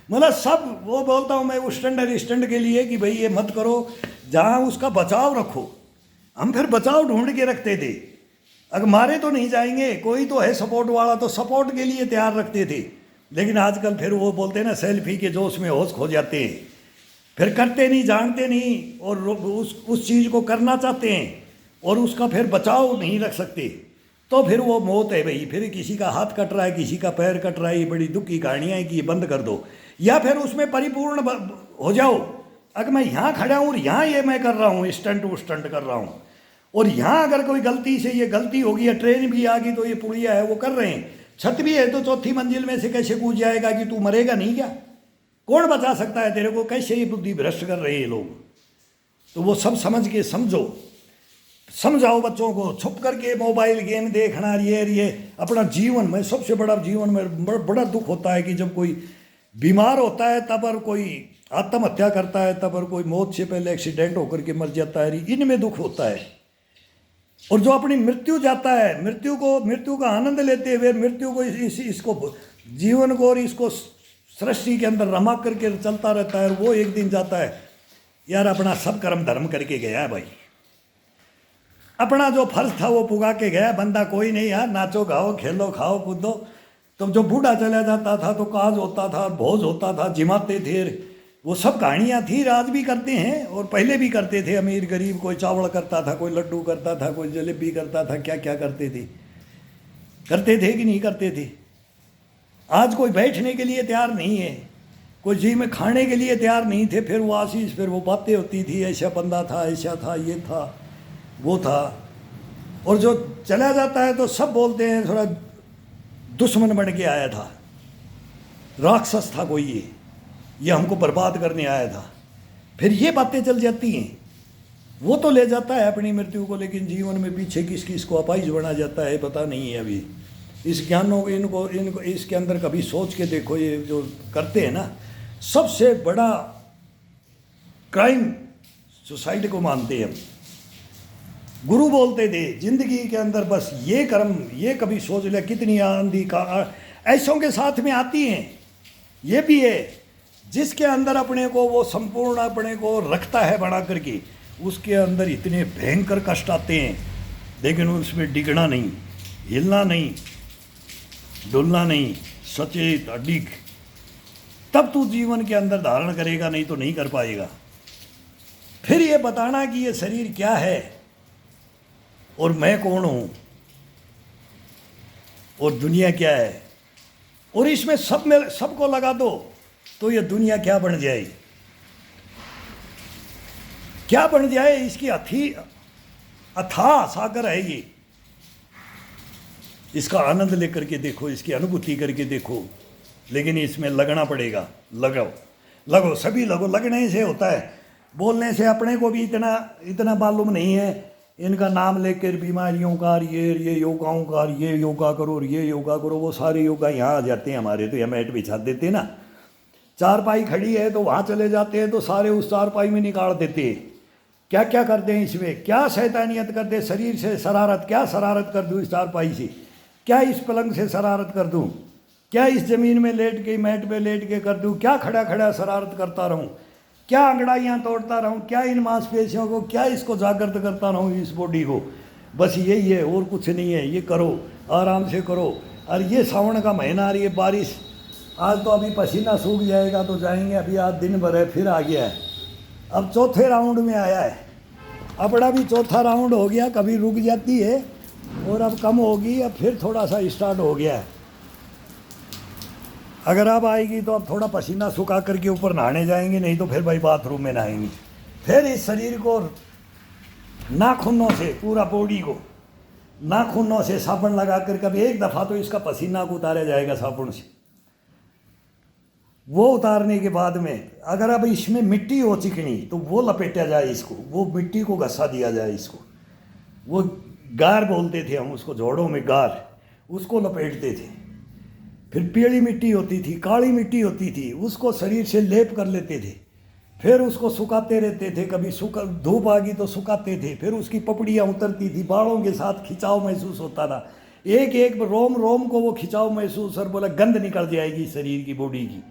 मतलब सब। वो बोलता हूँ मैं उस स्टैंड के लिए कि भाई ये मत करो, जहाँ उसका बचाव रखो। हम फिर बचाव ढूंढ के रखते थे, अगर मारे तो नहीं जाएंगे, कोई तो है सपोर्ट वाला, तो सपोर्ट के लिए तैयार रखते थे। लेकिन आजकल फिर वो बोलते हैं ना, सेल्फी के जोश में होश खो जाते हैं, फिर करते नहीं, जानते नहीं, और उस चीज़ को करना चाहते हैं और उसका फिर बचाव नहीं रख सकते, तो फिर वो मौत है भाई। फिर किसी का हाथ कट रहा है, किसी का पैर कट रहा है, ये बड़ी दुख की कहानियाँ हैं कि ये बंद कर दो, या फिर उसमें परिपूर्ण हो जाओ। अगर मैं यहाँ खड़ा हूँ और यहाँ ये मैं कर रहा हूँ, स्टंट कर रहा हूँ, और यहाँ अगर कोई गलती से ये गलती होगी, या ट्रेन भी आ गई, तो ये पुड़िया है वो कर रहे हैं, छत भी है तो चौथी मंजिल में से कैसे कूद जाएगा कि तू मरेगा नहीं क्या? कौन बचा सकता है तेरे को? कैसे ये बुद्धि भ्रष्ट कर रहे हैं लोग? तो वो सब समझ के समझाओ बच्चों को। छुप करके मोबाइल गेम देखना, ये अपना जीवन में, सबसे बड़ा जीवन में बड़ा दुख होता है कि जब कोई बीमार होता है तब, और कोई आत्महत्या करता है तब, और कोई मौत से पहले एक्सीडेंट होकर के मर जाता है, इनमें दुख होता है। और जो अपनी मृत्यु जाता है, मृत्यु का आनंद लेते हुए मृत्यु को इसको जीवन को और इसको सृष्टि के अंदर रमा करके चलता रहता है, और वो एक दिन जाता है, यार अपना सब कर्म धर्म करके गया है भाई, अपना जो फर्ज था वो पुगा के गया बंदा। कोई नहीं यार, नाचो गाओ खेलो खाओ कूदो। तो जो बूढ़ा चला जाता था तो काज होता था, भोज होता था, जिमाते थे, वो सब कहानियाँ थी, आज भी करते हैं और पहले भी करते थे। अमीर गरीब, कोई चावल करता था, कोई लड्डू करता था, कोई जलेबी करता था, क्या क्या करते थे कि नहीं करते थे? आज कोई बैठने के लिए तैयार नहीं है, कोई जी में खाने के लिए तैयार नहीं थे। फिर वो आशीष, फिर वो बातें होती थी, ऐसा बंदा था, ऐसा था, ये था, वो था। और जो चला जाता है तो सब बोलते हैं थोड़ा दुश्मन बन के आया था, राक्षस था कोई, ये हमको बर्बाद करने आया था। फिर ये बातें चल जाती हैं। वो तो ले जाता है अपनी मृत्यु को, लेकिन जीवन में पीछे किस किस को अपाहिज बना जाता है पता नहीं है। अभी इस ज्ञानों को इनको इसके अंदर कभी सोच के देखो, ये जो करते हैं ना, सबसे बड़ा क्राइम सुसाइड को मानते हैं हम। गुरु बोलते थे जिंदगी के अंदर बस ये कर्म, ये कभी सोच लिया, कितनी आंधी का ऐसों के साथ में आती हैं। ये भी है जिसके अंदर अपने को वो संपूर्ण अपने को रखता है बना करके, उसके अंदर इतने भयंकर कष्ट आते हैं, लेकिन उसमें डिगना नहीं, हिलना नहीं, डुलना नहीं, सचेत अडिग, तब तू जीवन के अंदर धारण करेगा, नहीं तो नहीं कर पाएगा। फिर ये बताना कि ये शरीर क्या है और मैं कौन हूँ और दुनिया क्या है, और इसमें सब में सबको लगा दो तो ये दुनिया क्या बन जाए, क्या बन जाए। इसकी अथाह सागर है ये। इसका आनंद लेकर के देखो, इसकी अनुभूति करके देखो, लेकिन इसमें लगना पड़ेगा। लगो सभी लगो। लगने से होता है, बोलने से अपने को भी इतना मालूम नहीं है। इनका नाम लेकर बीमारियों का, ये योगाओं का, ये योगा करो और ये योगा करो, वो सारे योगा यहाँ आ जाते हैं हमारे। तो ये मैट बिछा देते हैं ना, चारपाई खड़ी है तो वहाँ चले जाते हैं, तो सारे उस चारपाई में निकाल देते हैं। क्या क्या करते हैं इसमें, क्या शैतानियत करते हैं। शरीर से शरारत, क्या शरारत कर दूँ इस चारपाई से, क्या इस पलंग से शरारत कर दूँ, क्या इस ज़मीन में लेट के, मैट पे लेट के कर दूँ, क्या खड़ा खड़ा शरारत करता रहूँ, क्या अंगड़ाइयाँ तोड़ता रहूँ, क्या इन मांसपेशियों को, क्या इसको जागृत करता रहूँ, इस बॉडी को। बस यही है और कुछ नहीं है। ये करो, आराम से करो। और ये सावन का महीना आ रही है, बारिश, आज तो अभी पसीना सूख जाएगा तो जाएंगे। अभी आज दिन भर है, फिर आ गया है, अब चौथे राउंड में आया है। अपना भी चौथा राउंड हो गया, कभी रुक जाती है और अब कम होगी, अब फिर थोड़ा सा स्टार्ट हो गया है। अगर अब आएगी तो अब थोड़ा पसीना सुखा करके ऊपर नहाने जाएंगे, नहीं तो फिर भाई बाथरूम में नहाएंगे। फिर इस शरीर को नाखूनों से, पूरा बॉडी को नाखूनों से साबुन लगा कर कभी एक दफ़ा तो इसका पसीना को उतारा जाएगा साबुन से। वो उतारने के बाद में अगर अब इसमें मिट्टी हो चिकनी तो वो लपेटा जाए इसको, वो मिट्टी को घसा दिया जाए इसको। वो गार बोलते थे हम उसको, जोड़ों में गार, उसको लपेटते थे। फिर पीली मिट्टी होती थी, काली मिट्टी होती थी, उसको शरीर से लेप कर लेते थे, फिर उसको सुखाते रहते थे, कभी धूप आ गई तो सुखाते थे, फिर उसकी पपड़ियाँ उतरती थी, बालों के साथ खिंचाव महसूस होता था, एक एक रोम रोम को वो खिंचाव महसूस, और बोला गंध निकल जाएगी शरीर की, बॉडी की।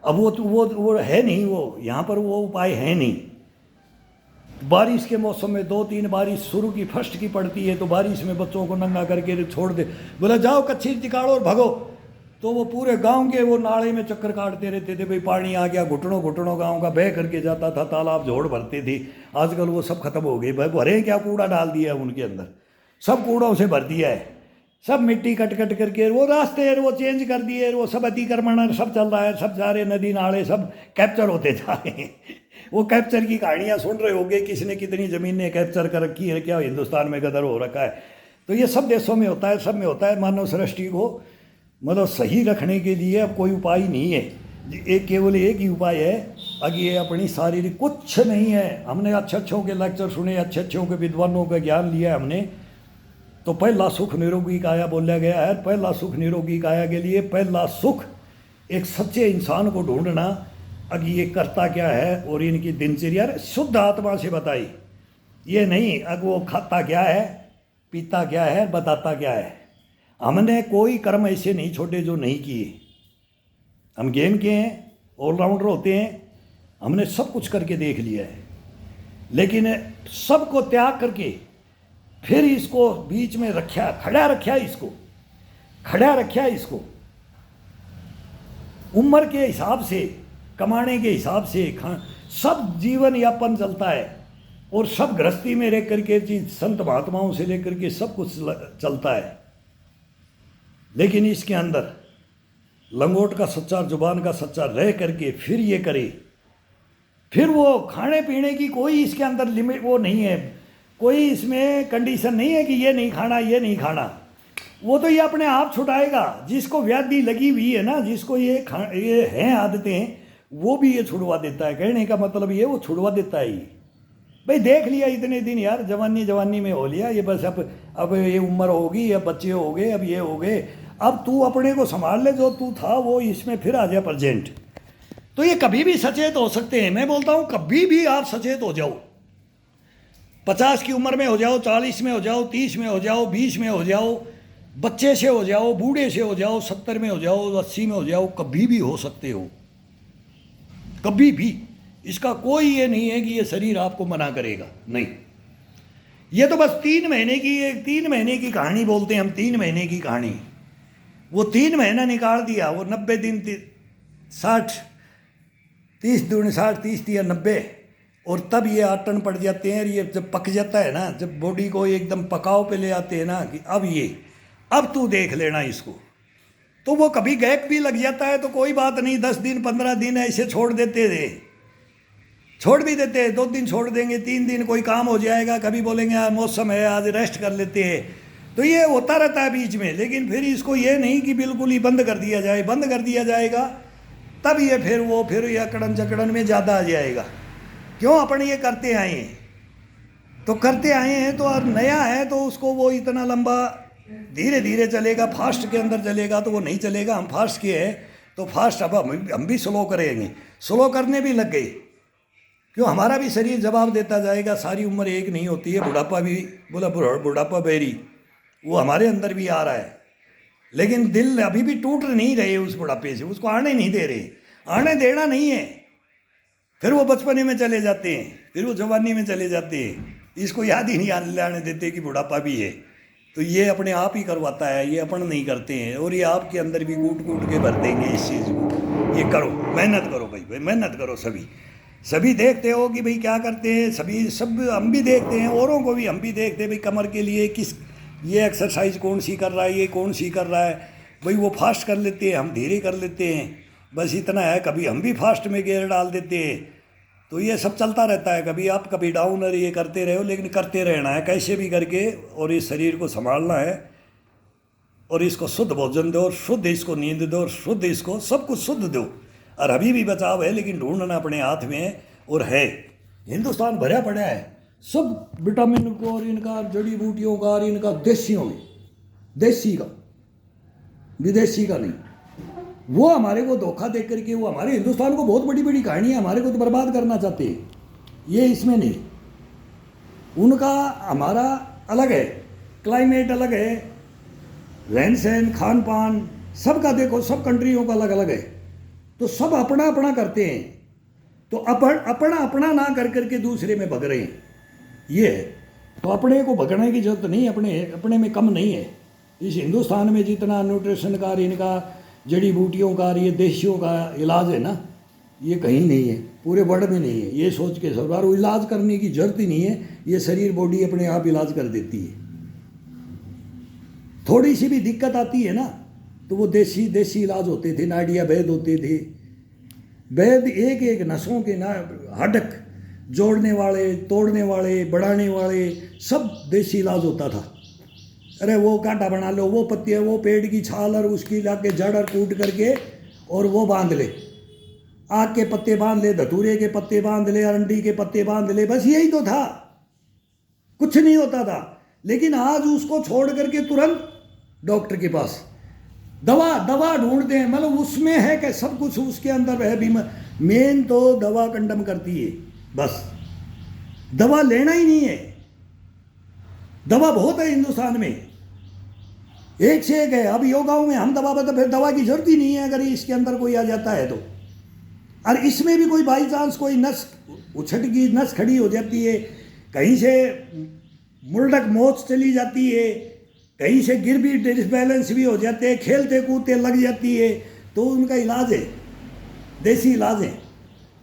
अब वो है नहीं, वो यहाँ पर वो उपाय है नहीं। बारिश के मौसम में 2-3 बारिश शुरू की फर्स्ट की पड़ती है, तो बारिश में बच्चों को नंगा करके छोड़ दे, बोला जाओ कच्ची निकालो और भगो, तो वो पूरे गांव के वो नाले में चक्कर काटते रहते थे, भाई पानी आ गया, घुटनों घुटनों गांव का बह करके जाता था, तालाब जोड़ भरते थे। आजकल वो सब खत्म हो गए, भाई भरे क्या, कूड़ा डाल दिया है उनके अंदर, सब कूड़ों से भर दिया है, सब मिट्टी कट कट करके वो रास्ते वो चेंज कर दिए, वो सब अतिक्रमण सब चल रहा है, सब सारे नदी नाले सब कैप्चर होते जा रहे हैं। वो कैप्चर की कहानियाँ सुन रहे होंगे, किसने कितनी ज़मीनें कैप्चर कर रखी है, क्या हिंदुस्तान में गदर हो रखा है। तो ये सब देशों में होता है, सब में होता है। मानव सृष्टि को मतलब सही रखने के लिए अब कोई उपाय नहीं है, एक केवल एक ही उपाय है, अगर ये अपनी शारीरिक कुछ नहीं है। हमने अच्छे अच्छों के लेक्चर सुने, अच्छे अच्छों के विद्वानों का ज्ञान लिया हमने, तो पहला सुख निरोगी काया बोला गया है। पहला सुख निरोगी काया के लिए पहला सुख एक सच्चे इंसान को ढूंढना। अब ये करता क्या है और इनकी दिनचर्या शुद्ध आत्मा से बताई, ये नहीं अब वो खाता क्या है, पीता क्या है, बताता क्या है। हमने कोई कर्म ऐसे नहीं छोड़े जो नहीं किए। हम गेम के हैं, ऑलराउंडर होते हैं, हमने सब कुछ करके देख लिया है, लेकिन सबको त्याग करके फिर इसको बीच में रखा, खड़ा रखा, इसको खड़ा रखा, इसको उम्र के हिसाब से, कमाने के हिसाब से सब जीवन यापन चलता है, और सब गृहस्थी में रह करके चीज संत महात्माओं से लेकर के सब कुछ चलता है। लेकिन इसके अंदर लंगोट का सच्चा, जुबान का सच्चा रह करके फिर ये करे, फिर वो खाने पीने की कोई इसके अंदर लिमिट वो नहीं है, कोई इसमें कंडीशन नहीं है कि ये नहीं खाना, ये नहीं खाना। वो तो ये अपने आप छुटाएगा। जिसको व्याधि लगी हुई है ना, जिसको ये हैं आदतें, वो भी ये छुड़वा देता है। कहने का मतलब ये वो छुड़वा देता है। ये भाई देख लिया इतने दिन यार, जवानी में हो लिया ये, बस अब ये उम्र होगी, अब बच्चे हो गए, अब ये हो गए, अब तू अपने को संभाल ले, जो तू था वो इसमें फिर आ जा प्रेजेंट। तो ये कभी भी सचेत हो सकते हैं। मैं बोलता हूँ कभी भी आप सचेत हो जाओ, 50 की उम्र में हो जाओ, 40 में हो जाओ, 30 में हो जाओ, 20 में हो जाओ, बच्चे से हो जाओ, बूढ़े से हो जाओ, 70 में हो जाओ, 80 में हो जाओ, कभी भी हो सकते हो, कभी भी। इसका कोई ये नहीं है कि ये शरीर आपको मना करेगा, नहीं। ये तो बस 3 महीने की, 3 महीने की कहानी बोलते हैं हम, 3 महीने की कहानी। वो 3 महीना निकाल दिया, वो 90 दिन 60, 30 दूनी 60, 30 या 90, और तब ये आटन पड़ जाते हैं। ये जब पक जाता है ना, जब बॉडी को एकदम पकाव पे ले आते हैं ना कि अब तू देख लेना इसको, तो वो कभी गैप भी लग जाता है तो कोई बात नहीं, 10 दिन 15 दिन ऐसे छोड़ देते थे, छोड़ भी देते हैं। 2 दिन छोड़ देंगे, 3 दिन कोई काम हो जाएगा, कभी बोलेंगे यार मौसम है आज रेस्ट कर लेते हैं, तो ये होता रहता है बीच में। लेकिन फिर इसको ये नहीं कि बिल्कुल ही बंद कर दिया जाए, बंद कर दिया जाएगा तब ये फिर ये अकड़न चकड़न में ज़्यादा आ जाएगा। क्यों अपन ये करते आए हैं, तो करते आए हैं, तो और नया है तो उसको वो इतना लंबा धीरे धीरे चलेगा, फास्ट के अंदर चलेगा तो वो नहीं चलेगा। हम फास्ट किए हैं तो फास्ट अब हम भी स्लो करेंगे, स्लो करने भी लग गए। क्यों, हमारा भी शरीर जवाब देता जाएगा। सारी उम्र एक नहीं होती है, बुढ़ापा भी बोला बुढ़ापा बेरी वो हमारे अंदर भी आ रहा है, लेकिन दिल अभी भी टूट नहीं रहे उस बुढ़ापे से, उसको आने नहीं दे रहे, आने देना नहीं है। फिर वो बचपने में चले जाते हैं, फिर वो जवानी में चले जाते हैं, इसको याद ही नहीं आने देते कि बुढ़ापा भी है। तो ये अपने आप ही करवाता है, ये अपन नहीं करते हैं, और ये आपके अंदर भी कूट कूट के भर देंगे इस चीज़ को। ये करो, मेहनत करो भाई मेहनत करो। सभी देखते हो कि भाई क्या करते हैं, सब हम भी देखते हैं, औरों को भी हम भी देखते हैं भाई कमर के लिए ये एक्सरसाइज कौन सी कर रहा है, ये कौन सी कर रहा है। भाई वो फास्ट कर लेते हैं, हम धीरे कर लेते हैं, बस इतना है। कभी हम भी फास्ट में गियर डाल देते हैं, तो ये सब चलता रहता है, कभी आप कभी डाउन, और ये करते रहो, लेकिन करते रहना है कैसे भी करके, और इस शरीर को संभालना है, और इसको शुद्ध भोजन दो, और शुद्ध इसको नींद दो, और शुद्ध इसको सब कुछ शुद्ध दो। और अभी भी बचाव है, लेकिन ढूंढना अपने हाथ में और है। हिंदुस्तान भरा पड़ा है सब विटामिन को, और इनका जड़ी बूटियों का, और इनका देसियों में, देसी का, विदेशी का नहीं। वो हमारे को धोखा दे करके वो हमारे हिंदुस्तान को बहुत बड़ी बड़ी कहानियाँ हमारे को तो बर्बाद करना चाहते हैं, ये इसमें नहीं। उनका हमारा अलग है, क्लाइमेट अलग है, रहन सहन खान पान सबका देखो, सब कंट्रियों का अलग अलग है, तो सब अपना अपना करते हैं, तो अपना अपना ना कर करके दूसरे में भग रहे हैं, ये है। तो अपने को भगने की जरूरत नहीं, अपने में कम नहीं है। इस हिंदुस्तान में जितना न्यूट्रिशन का, इनका जड़ी बूटियों का, ये देशियों का इलाज है ना, ये कहीं नहीं है, पूरे वर्ल्ड में नहीं है। ये सोच के सरकार वो इलाज करने की जरूरत ही नहीं है, ये शरीर बॉडी अपने आप इलाज कर देती है। थोड़ी सी भी दिक्कत आती है ना, तो वो देसी इलाज होते थे, नाड़िया वैद होते थे, वैद एक एक नसों के ना हडक जोड़ने वाले, तोड़ने वाले, बढ़ाने वाले, सब देसी इलाज होता था। अरे वो कांटा बना लो, वो पत्ती है, वो पेड़ की छाल और उसकी लाके जड़ और कूट करके और वो बांध ले, आग के पत्ते बांध ले, धतूरे के पत्ते बांध ले, अरंडी के पत्ते बांध ले, बस यही तो था, कुछ नहीं होता था। लेकिन आज उसको छोड़ करके तुरंत डॉक्टर के पास दवा ढूंढते हैं, मतलब उसमें है कि सब कुछ उसके अंदर है। बीमा मेन तो दवा कंडम करती है, बस दवा लेना ही नहीं है। दवा बहुत है हिंदुस्तान में, एक से एक है। अब योगाओं में हम दवा तो फिर दवा की जरूरत ही नहीं है अगर इसके अंदर कोई आ जाता है तो। और इसमें भी कोई बाई चांस कोई नस उछट की नस खड़ी हो जाती है, कहीं से मुर्डक मोच चली जाती है, कहीं से गिर भी डिसबैलेंस भी हो जाते हैं, खेलते कूदते लग जाती है, तो उनका इलाज है, देसी इलाज है।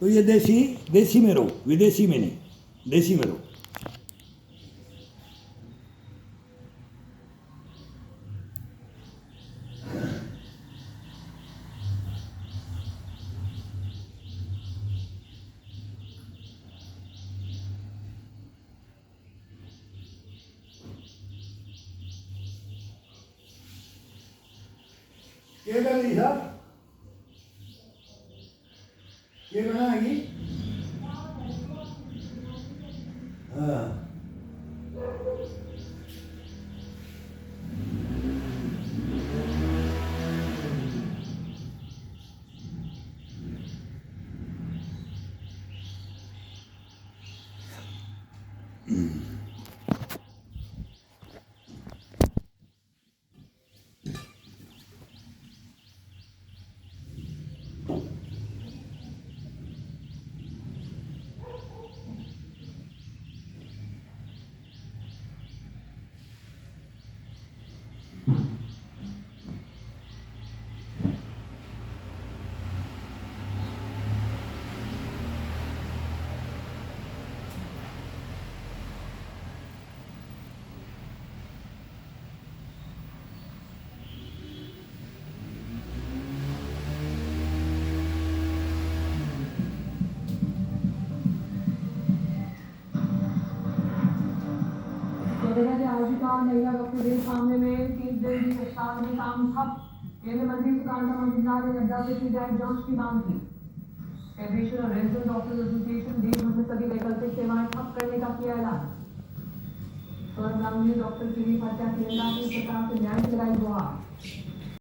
तो ये देसी में रहो, विदेशी में नहीं, देसी में रहो। क्या कर रही साहब, ये बनाएगी? हाँ, देखा जाए आज का महिला डॉक्टर के सामने में 3 दिन की प्रस्ताव में काम ठप। केंद्रीय मंत्री सुकांता मजूमदार ने नड्डा से की जाए जांच की मांग की। फेडरेशन और रेजिडेंट डॉक्टर्स एसोसिएशन देश भर में सभी वैकल्पिक सेवाएं ठप करने का किया ऐलान। स्वर्णगामी डॉक्टर की हत्या की निंदा की, सरकार से न्याय दिलाई गुहार।